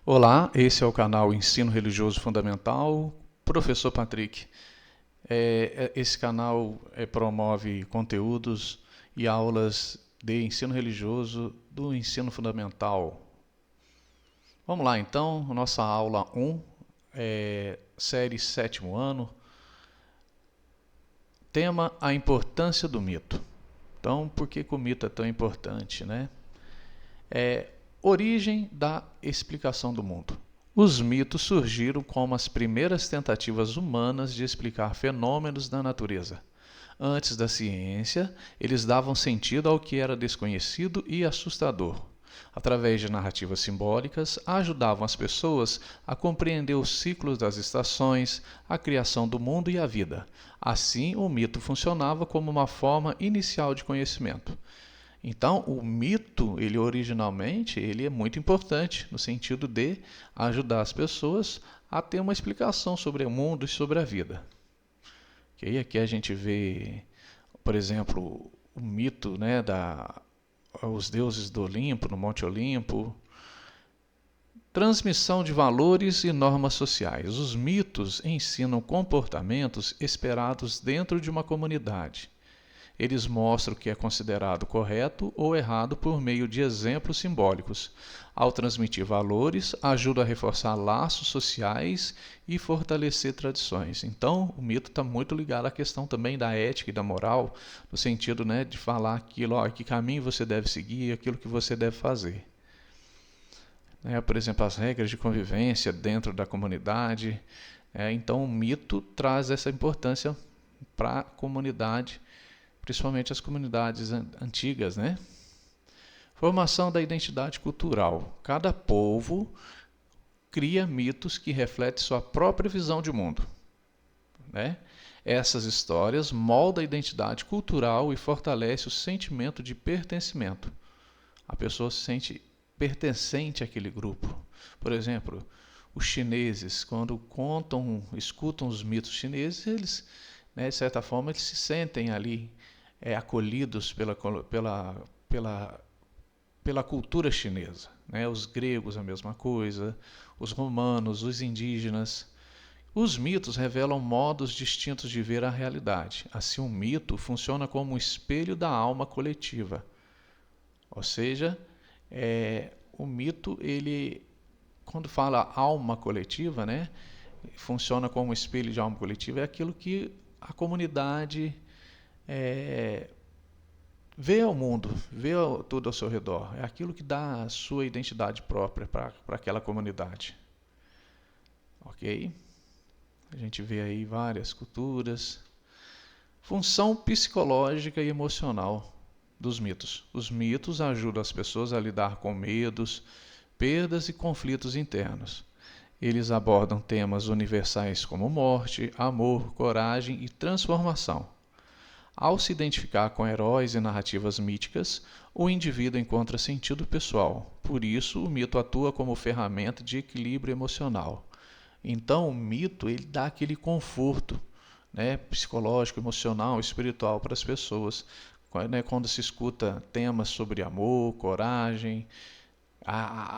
Olá, esse é o canal Ensino Religioso Fundamental, Professor Patrick. Esse canal promove conteúdos e aulas de ensino religioso do ensino fundamental. Vamos lá então, nossa aula 1, série 7º ano, tema a importância do mito. Então, por que o mito é tão importante, né? Origem da explicação do mundo. Os mitos surgiram como as primeiras tentativas humanas de explicar fenômenos da natureza. Antes da ciência, eles davam sentido ao que era desconhecido e assustador. Através de narrativas simbólicas, ajudavam as pessoas a compreender os ciclos das estações, a criação do mundo e a vida. Assim, o mito funcionava como uma forma inicial de conhecimento. Então, o mito, originalmente, é muito importante no sentido de ajudar as pessoas a ter uma explicação sobre o mundo e sobre a vida. Okay? Aqui a gente vê, por exemplo, o mito, né, os deuses do Olimpo, no Monte Olimpo. Transmissão de valores e normas sociais. Os mitos ensinam comportamentos esperados dentro de uma comunidade. Eles mostram o que é considerado correto ou errado por meio de exemplos simbólicos. Ao transmitir valores, ajuda a reforçar laços sociais e fortalecer tradições. Então, o mito está muito ligado à questão também da ética e da moral, no sentido, né, de falar aquilo, que caminho você deve seguir, aquilo que você deve fazer. Por exemplo, as regras de convivência dentro da comunidade. Então, o mito traz essa importância para a comunidade, principalmente as comunidades antigas, né? Formação da identidade cultural. Cada povo cria mitos que refletem sua própria visão de mundo, né? Essas histórias moldam a identidade cultural e fortalecem o sentimento de pertencimento. A pessoa se sente pertencente àquele grupo. Por exemplo, os chineses, quando escutam os mitos chineses, eles, né, de certa forma, eles se sentem ali acolhidos pela cultura chinesa. Né? Os gregos a mesma coisa, os romanos, os indígenas. Os mitos revelam modos distintos de ver a realidade. Assim, um mito funciona como um espelho da alma coletiva. Ou seja, o mito, quando fala alma coletiva, né, funciona como um espelho de alma coletiva, é aquilo que a comunidade vê ao mundo, vê tudo ao seu redor. É aquilo que dá a sua identidade própria para aquela comunidade. Ok? A gente vê aí várias culturas. Função psicológica e emocional dos mitos. Os mitos ajudam as pessoas a lidar com medos, perdas e conflitos internos. Eles abordam temas universais como morte, amor, coragem e transformação. Ao se identificar com heróis e narrativas míticas, o indivíduo encontra sentido pessoal. Por isso, o mito atua como ferramenta de equilíbrio emocional. Então, o mito ele dá aquele conforto, né, psicológico, emocional, espiritual para as pessoas. Quando se escuta temas sobre amor, coragem,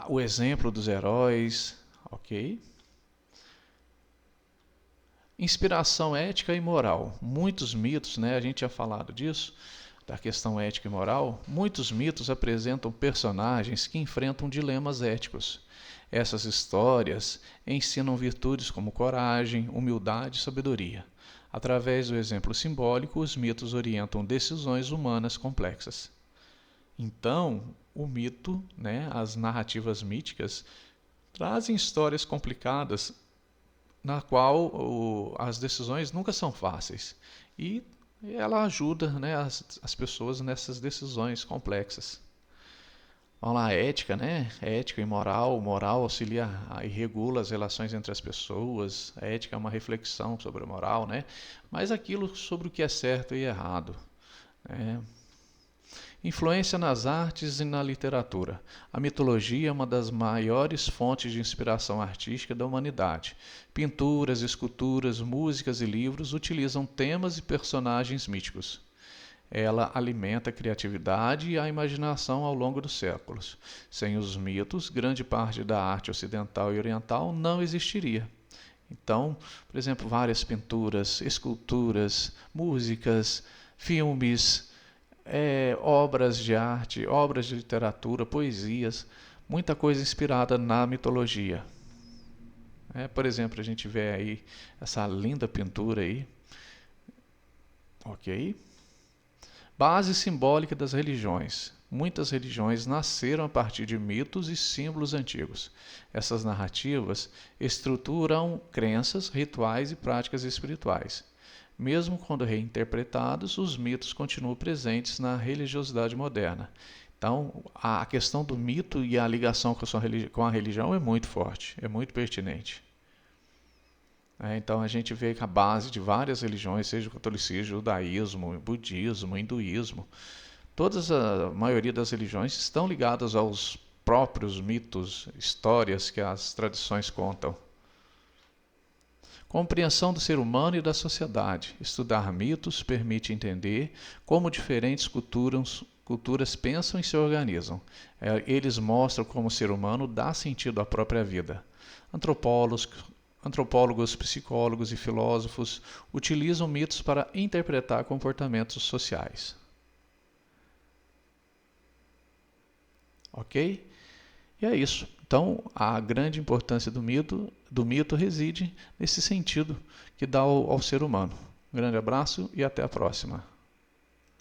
o exemplo dos heróis, ok? Inspiração ética e moral. Muitos mitos, né, a gente tinha falado disso, da questão ética e moral, muitos mitos apresentam personagens que enfrentam dilemas éticos. Essas histórias ensinam virtudes como coragem, humildade e sabedoria. Através do exemplo simbólico, os mitos orientam decisões humanas complexas. Então, o mito, né, as narrativas míticas, trazem histórias complicadas na qual as decisões nunca são fáceis. E ela ajuda, né, as pessoas nessas decisões complexas. Vamos lá, ética, né? Ética e moral. Moral auxilia e regula as relações entre as pessoas. A ética é uma reflexão sobre a moral, né? Mas aquilo sobre o que é certo e errado. Né? Influência nas artes e na literatura. A mitologia é uma das maiores fontes de inspiração artística da humanidade. Pinturas, esculturas, músicas e livros utilizam temas e personagens míticos. Ela alimenta a criatividade e a imaginação ao longo dos séculos. Sem os mitos, grande parte da arte ocidental e oriental não existiria. Então, por exemplo, várias pinturas, esculturas, músicas, filmes, obras de arte, obras de literatura, poesias, muita coisa inspirada na mitologia. Por exemplo, a gente vê aí essa linda pintura aí, ok? Base simbólica das religiões. Muitas religiões nasceram a partir de mitos e símbolos antigos. Essas narrativas estruturam crenças, rituais e práticas espirituais. Mesmo quando reinterpretados, os mitos continuam presentes na religiosidade moderna. Então, a questão do mito e a ligação com a religião é muito forte, é muito pertinente. Então, a gente vê que a base de várias religiões, seja o catolicismo, o judaísmo, o budismo, o hinduísmo, a maioria das religiões estão ligadas aos próprios mitos, histórias que as tradições contam. Compreensão do ser humano e da sociedade. Estudar mitos permite entender como diferentes culturas pensam e se organizam. Eles mostram como o ser humano dá sentido à própria vida. Antropólogos, psicólogos e filósofos utilizam mitos para interpretar comportamentos sociais. Ok? E é isso. Então, a grande importância do mito reside nesse sentido que dá ao ser humano. Um grande abraço e até a próxima.